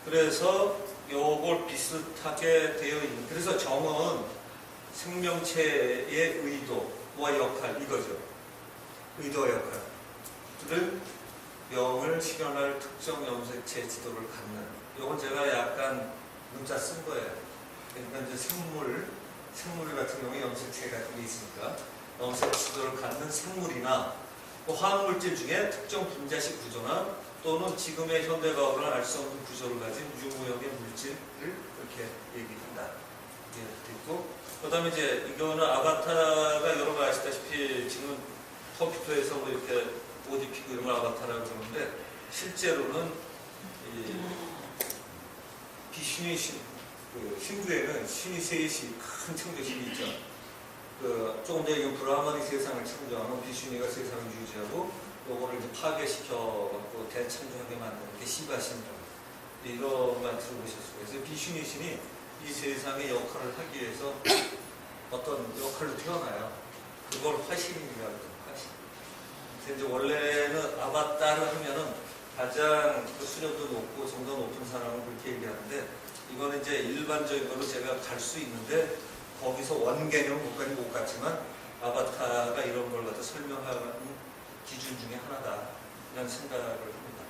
그래서 요걸 비슷하게 되어 있는, 그래서 정은 생명체의 의도와 역할, 이거죠. 의도와 역할을 명을 실현할 특정 염색체 지도를 갖는, 요건 제가 약간 문자 쓴 거예요. 그러니까 이제 생물 같은 경우에 염색체 같은 게 있으니까 염색 지도를 갖는 생물이나 화학물질 중에 특정 분자식 구조나 또는 지금의 현대과학으로는 알 수 없는 구조를 가진 유무형의 물질을 이렇게 얘기한다. 이게 있고, 그 다음에 이제 이거는 아바타가 여러 가지 아시다시피 지금 컴퓨터에서 뭐 이렇게 옷 입히고 이런 걸 아바타라고 그러는데 실제로는 이 비신의 힌두에는 신이 셋이 큰 창조신이 있죠. 조금 전에 이 브라흐만이 세상을 창조하면 비슈니가 세상을 유지하고 요거를 이제 파괴시켜갖고 대창조하게 만드는 게 시바신이라고 이것만 들어보실 수가 있어요. 비슈니 신이 이 세상의 역할을 하기 위해서 어떤 역할로 태어나요. 그걸 화신이라고 해요. 화신. 그래서 이제 원래는 아바타를 하면은 가장 수련도 높고 정도 높은 사람을 그렇게 얘기하는데 이거는 이제 일반적인 걸로 제가 갈 수 있는데 거기서 원개념 못 갔지만 아바타가 이런 걸 갖다 설명하는 기준 중에 하나다. 이런 생각을 합니다.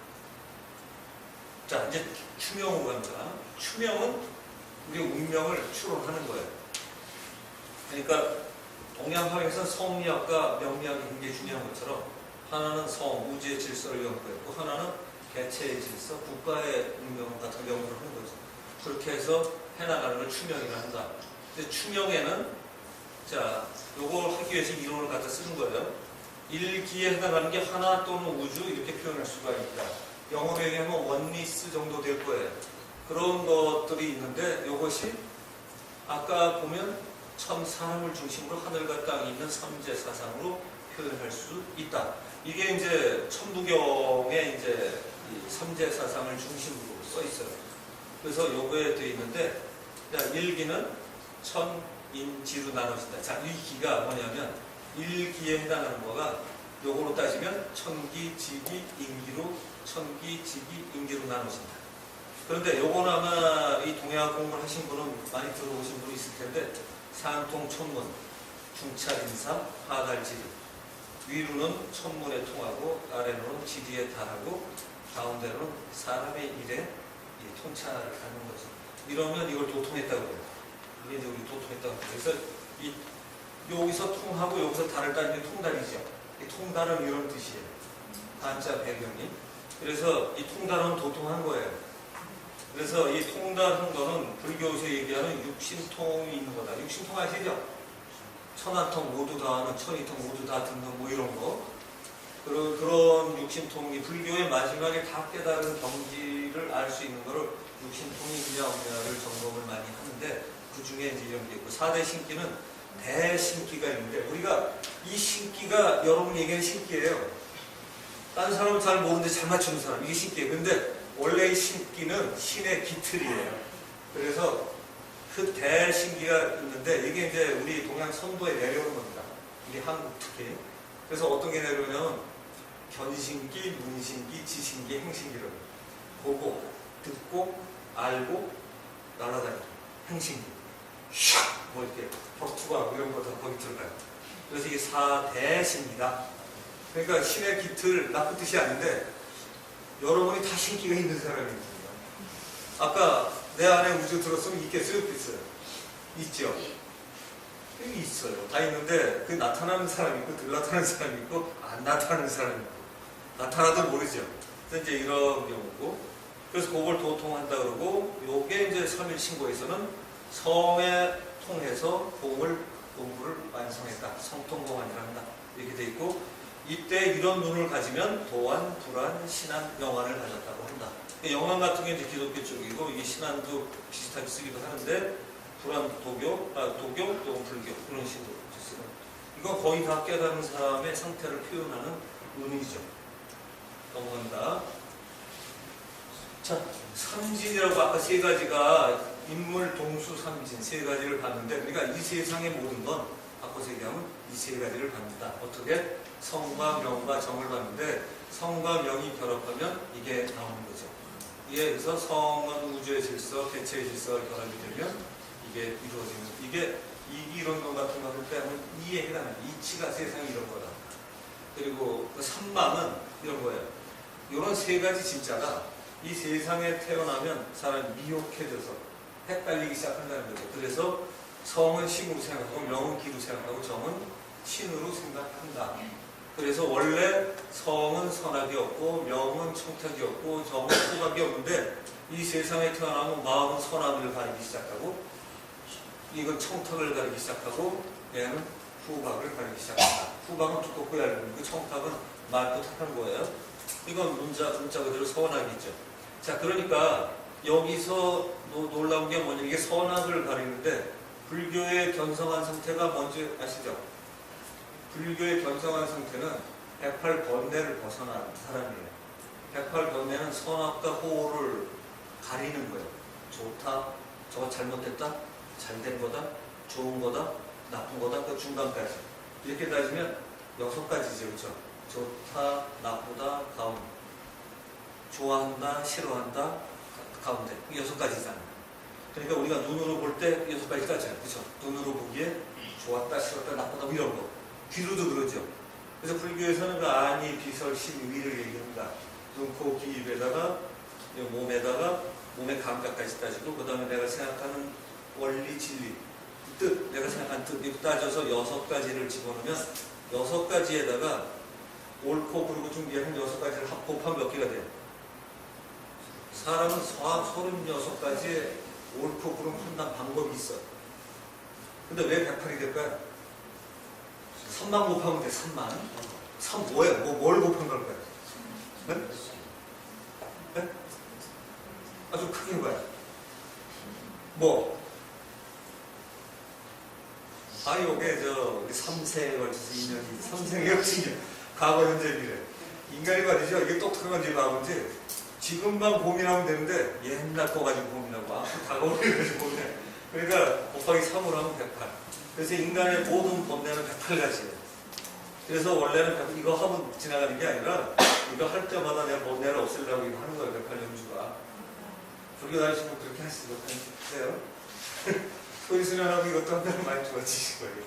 자, 이제 추명으로 갑니다. 추명은 우리 운명을 추론하는 거예요. 그러니까 동양화에서 성리학과 명리학이 굉장히 중요한 것처럼 하나는 성, 우주의 질서를 연구했고 하나는 개체의 질서, 국가의 운명 같은 연구를 하는 거죠. 그렇게 해서 해나가는 걸 추명이라 한다. 근데 추명에는 자, 요걸 하기 위해서 이론을 갖다 쓰는 거예요. 일기에 해당하는 게 하나 또는 우주 이렇게 표현할 수가 있다. 영어로 얘기하면 원리스 정도 될 거예요. 그런 것들이 있는데 이것이 아까 보면 천 사람을 중심으로 하늘과 땅이 있는 삼재 사상으로 표현할 수 있다. 이게 이제 천부경에 이제 이 삼재 사상을 중심으로 써 있어요. 그래서 요거에 되어 있는데 일기는 천인지로 나눠진다. 자, 이 기가 뭐냐면 일기에 해당하는 거가 요거로 따지면 천기, 지기, 인기로 천기, 지기, 인기로 나눠진다. 그런데 요거는 아마 이 동양학 공부를 하신 분은 많이 들어보신 분이 있을 텐데 산통 천문, 중차인사, 하달지리 위로는 천문에 통하고 아래로는 지리에 달하고 가운데로는 사람의 일에 통찰을 하는 거죠. 이러면 이걸 도통했다고 해요. 이게 이제 우리 도통했다고 해요. 그래서 여기서 통하고 여기서 달을 따지면 통달이죠. 이 통달은 이런 뜻이에요. 한자 배경이. 그래서 이 통달은 도통한 거예요. 그래서 이 통달한 거는 불교에서 얘기하는 육신통이 있는 거다. 육신통 아시죠? 천하통 모두 다 하는, 천이통 모두 다 듣는 뭐 이런 거. 그런 육신통이 불교의 마지막에 다 깨달은 경지를 알 수 있는 거를 육신통이 있냐 없냐를 점검을 많이 하는데 그 중에 이제 이런 게 있고 4대 신기는 대신기가 있는데 우리가 이 신기가 여러분 얘기하는 신기예요. 다른 사람은 잘 모르는데 잘 맞추는 사람 이게 신기예요. 근데 원래 이 신기는 신의 기틀이에요. 그래서 그 대신기가 있는데 이게 이제 우리 동양 선도에 내려오는 겁니다. 우리 한국 특히. 그래서 어떤 게 내려오냐면 견신기, 문신기, 지신기, 행신기를 보고, 듣고, 알고, 날아다니고, 행신기. 뭐 이렇게 버투가 이런 거 다 거기 들어가요. 그래서 이게 4대신기다. 그러니까 신의 깃을 나쁜 뜻이 아닌데 여러분이 다 신기가 있는 사람입니다. 아까 내 안에 우주 들었으면 있겠어요? 없겠어요? 있죠? 여기 있어요. 다 있는데 그 나타나는 사람이 있고 덜 나타나는 사람이 있고 안 나타나는 사람이 있고 나타나도 모르죠. 그래서 이제 이런 경우고 그래서 그걸 도통한다 그러고 요게 이제 3일 신고에서는 성에 통해서 공부를 완성했다. 성통공안이라 한다. 이렇게 돼 있고 이때 이런 눈을 가지면 도안, 불안, 신안, 영안을 가졌다고 한다. 영안 같은 게 이제 기독교 쪽이고 이게 신안도 비슷하게 쓰기도 하는데 불안 도교 또 불교 그런 식으로 쓰는. 이건 거의 다 깨달은 사람의 상태를 표현하는 은이죠. 넘어간다. 자, 삼진이라고 아까 세 가지가 인물, 동수, 삼진 세 가지를 봤는데 그러니까 이 세상의 모든 건 바꿔서 얘기하면 이 세 가지를 받는다. 어떻게? 성과 명과 정을 봤는데 성과 명이 결합하면 이게 나오는 거죠. 이게 그래서 성은 우주의 질서, 개체의 질서가 결합이 되면 이게 이루어지는 이게 이런 것 같은 것을 빼면 이에 해당하는 이치가 세상이 이런 거다. 그리고 그 삼망은 이런 거예요. 이런 세 가지 진짜가 이 세상에 태어나면 사람이 미혹해져서 헷갈리기 시작한다는 거죠. 그래서 성은 심으로 생각하고 명은 기로 생각하고 정은 신으로 생각한다. 그래서 원래 성은 선악이 없고 명은 청탁이 없고 정은 후각이 없는데 이 세상에 태어나면 마음은 선악을 가리기 시작하고 이건 청탁을 가리기 시작하고 얘는 후각을 가리기 시작한다. 후각은 두껍고 얇은 그 청탁은 맑고 탁한 거예요. 이건 문자 그대로 선악이죠. 자, 그러니까 여기서 놀라운 게 뭐냐, 이게 선악을 가리는데 불교의 견성한 상태가 뭔지 아시죠? 불교의 견성한 상태는 108번뇌를 벗어난 사람이에요. 108번뇌는 선악과 호를 가리는 거예요. 좋다, 저거 잘못됐다, 잘된 거다, 좋은 거다, 나쁜 거다, 그 중간까지. 이렇게 따지면 6가지죠, 그렇죠? 좋다, 나쁘다, 가운데. 좋아한다, 싫어한다, 가운데. 6가지잖아요. 그러니까 우리가 눈으로 볼 때 6가지까지잖아요. 그렇죠? 눈으로 보기에 좋았다, 싫었다, 나쁘다, 뭐 이런 거. 귀로도 그러죠. 그래서 불교에서는 그 아니, 비설, 심, 위를 얘기합니다. 눈, 코, 귀, 입에다가, 몸에다가, 몸의 감각까지 따지고, 그 다음에 내가 생각하는 원리, 진리, 뜻, 내가 생각하는 뜻, 이렇게 따져서 6가지를 집어넣으면 6가지에다가 옳고 그르고 중기한 6가지를 합법하면 몇 개가 돼요? 사람은 36가지의 옳고 그름 판단 방법이 있어. 근데 왜 108이 될까요? 3만 곱하면 돼, 3만. 3 뭐예요? 뭘 곱한 걸까요? 네? 네? 아주 크게 봐요. 뭐? 요게 우리 3세에 걸쳐서 인연이, 3생에 걸쳐서 과거, 현재, 미래. 인간이 말이죠. 이게 똑똑한 건지 바본지 지금만 고민하면 되는데 옛날 거 가지고 고민하고 앞으로 다가오는 거 가지고 고민해. 그러니까 곱하기 3으로 하면 108. 그래서 인간의 모든 번뇌는 108가지예요. 그래서 원래는 이거 하고 지나가는 게 아니라 이거 할 때마다 내가 번뇌를 없애려고 이거 하는 거예요. 108연주가. 불교 다니시면 그렇게 하세요. 소리 수련하고 이것도 하면 많이 좋아지실 거예요.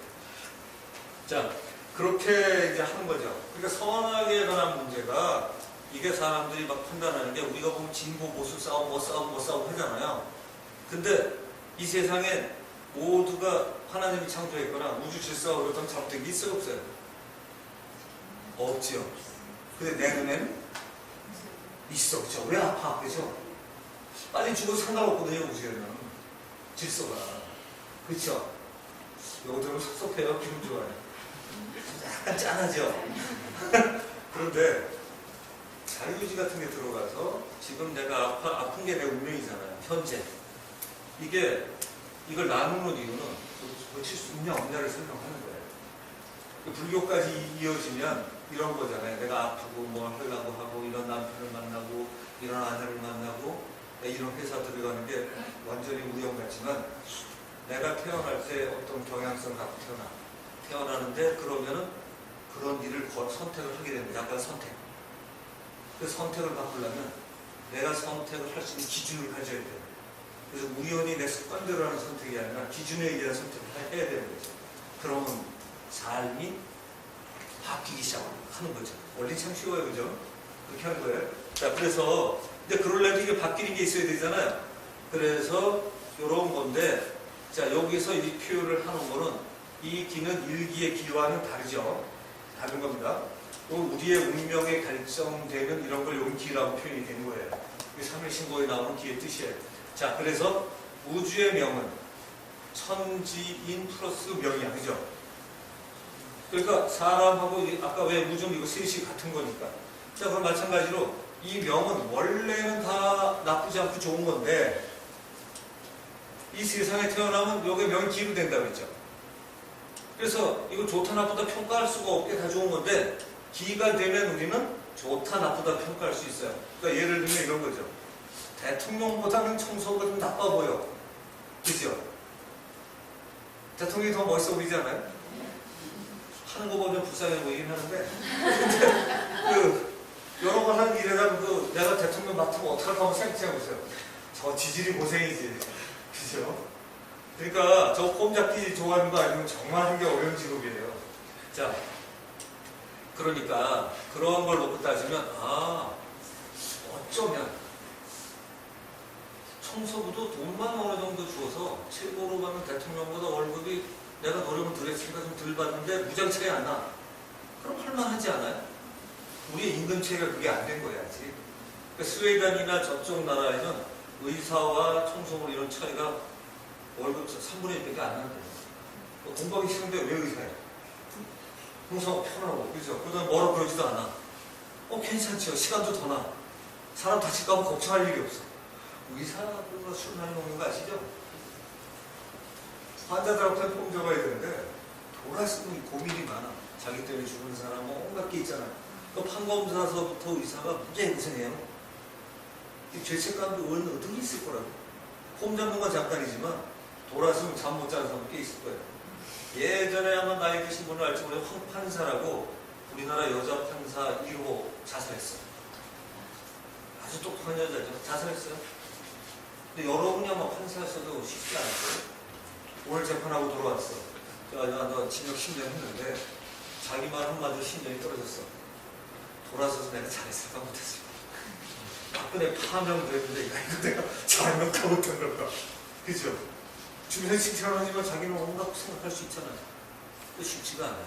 자, 그렇게 이제 하는 거죠. 그러니까 선악에 관한 문제가 이게 사람들이 막 판단하는 게 우리가 보면 진보, 보수 싸움, 뭐 싸움 하잖아요. 근데 이 세상에 모두가 하나님이 창조했거나 우주 질서가 그렇다면 잘못된 게 있어요, 없어요? 없지요. 근데 내 눈에는 있어, 그죠? 왜 아파, 그죠? 빨리 죽어도 상관없거든요, 우주에는. 질서가. 그쵸? 요거 들으면 섭섭해요, 기분 좋아요. 약간 짠하죠? 그런데 자유의지 같은 게 들어가서 지금 내가 아픈 게 내 운명이잖아요. 현재. 이걸 나누는 이유는 고칠 수 있냐 없냐를 설명하는 거예요. 불교까지 이어지면 이런 거잖아요. 내가 아프고 뭘 하려고 하고 이런 남편을 만나고 이런 아내를 만나고 이런 회사 들어가는 게 완전히 우연 같지만 내가 태어날 때 어떤 경향성을 갖고 태어나는데 그러면은 그런 일을 선택을 하게 됩니다. 약간 선택. 그 선택을 바꾸려면 내가 선택을 할 수 있는 기준을 가져야 돼요. 그래서 우연히 내 습관대로 하는 선택이 아니라 기준에 의한 선택을 해야 되는 거죠. 그러면 삶이 바뀌기 시작하는 거죠. 원리 참 쉬워요, 그죠? 그렇게 하는 거예요. 자, 그래서 근데 그러려면 이게 바뀌는 게 있어야 되잖아요. 그래서 이런 건데, 자, 여기서 이 표현을 하는 거는 이 기는 일기의 기와는 다르죠. 다른 겁니다. 또 우리의 운명에 결정되는 이런 걸 용기라고 표현이 되는 거예요. 이게 3일 신고에 나오는 기의 뜻이에요. 자, 그래서 우주의 명은 천지인 플러스 명이야, 그죠? 그러니까 사람하고 아까 왜 우주 이거 셋이 같은 거니까. 자, 그럼 마찬가지로 이 명은 원래는 다 나쁘지 않고 좋은 건데 이 세상에 태어나면 여기 명이 기로 된다고 했죠. 그래서 이거 좋다 나쁘다 평가할 수가 없게 다 좋은 건데 기가 되면 우리는 좋다 나쁘다 평가할 수 있어요. 그러니까 예를 들면 이런 거죠. 대통령보다는 청소가 좀 나빠 보여. 그죠? 대통령이 더 멋있어 보이지 않아요? 하는 거 보면 불쌍해 보이긴 하는데 근데 여러 번 한 일에다 내가 대통령 맡으면 어떡할까 한번 생각해보세요. 저 지질이 고생이지. 그죠? 그러니까 저 폼 잡기 좋아하는 거 아니면 정말 하기 어려운 직업이에요. 자, 그러니까 그런 걸 놓고 따지면 어쩌면 청소부도 돈만 어느 정도 주어서 최고로 가는 대통령보다 월급이 내가 노력을 덜 했으니까 좀 덜 받는데 무장 차이 안 나. 그럼 할만하지 않아요? 우리의 임금 체계가 그게 안 된 거야 아직. 그러니까 스웨덴이나 저쪽 나라에는 의사와 청소부 이런 차이가 월급 3분의 1밖에 안 나는데 공부하기 싫은데 왜 의사야? 공사가 편하고 그죠? 그다음에 뭐라 그러지도 않아. 괜찮죠. 시간도 더 나. 사람 다칠까 봐 걱정할 일이 없어. 의사가 술 많이 먹는 거 아시죠? 환자들한테 폼 잡아야 되는데 돌아서는 고민이 많아. 자기 때문에 죽는 사람 뭐 온갖 게 있잖아요. 그 판검사서부터 의사가 무지하게 고생해요. 이 죄책감도 어디 있을 거라고. 폼 잡는 건 잠깐이지만 돌아서면 잠 못 자는 사람 꽤 있을 거예요. 예전에 아마 나이 드신 분을 알지 모르겠는데 황 판사라고 우리나라 여자 판사 1호 자살했어요. 아주 똑똑한 여자죠. 자살했어요. 근데 여러분이 아마 판사였어도 쉽지 않았어요. 오늘 재판하고 돌아왔어. 너 징역 10년 했는데 자기 말 한마디로 10년이 떨어졌어. 돌아서서 내가 잘했을까 못했을까. 박근혜 파면 그랬는데 이거 내가 잘못하고 못한 걸까. 그죠? 주변에 칭찬하지만 자기는 온갖 생각할 수 있잖아요. 쉽지가 않아요.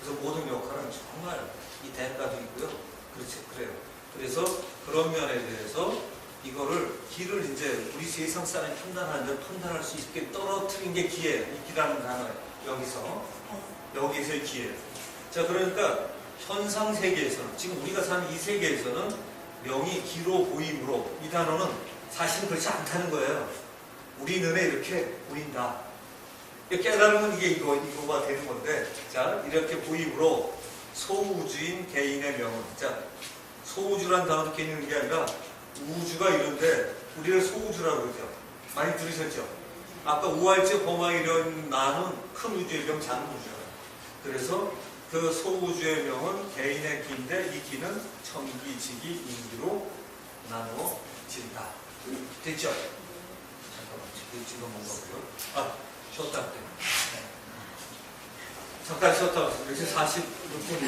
그래서 모든 역할은 정말 이 대가도 있고요. 그렇지, 그래요. 그래서 그런 면에 대해서 이거를 기를 이제 우리 세상 사람이 판단할 수 있게 떨어뜨린 게 기예요. 이 기라는 단어예요. 여기서의 기예요. 자, 그러니까 현상 세계에서는 지금 우리가 사는 이 세계에서는 명이 기로 보이므로 이 단어는 사실은 그렇지 않다는 거예요. 우리 눈에 이렇게 보인다. 깨달으면 이게 이거가 되는 건데, 자, 이렇게 보이므로 소우주인 개인의 명은, 자, 소우주란 단어도 괜히 있는 게 아니라 우주가 이런데 우리를 소우주라고 그러죠. 많이 들으셨죠? 아까 우할제 범하 이런 나는 큰 우주의 명, 작은 우주예요. 그래서 그 소우주의 명은 개인의 기인데 이 기는 천기, 지기, 인기로 나누어진다. 됐죠? 지금 뭔가 보여? 쉬었다 할때. 잠깐 쉬었다 왔어요. 이제 46분이.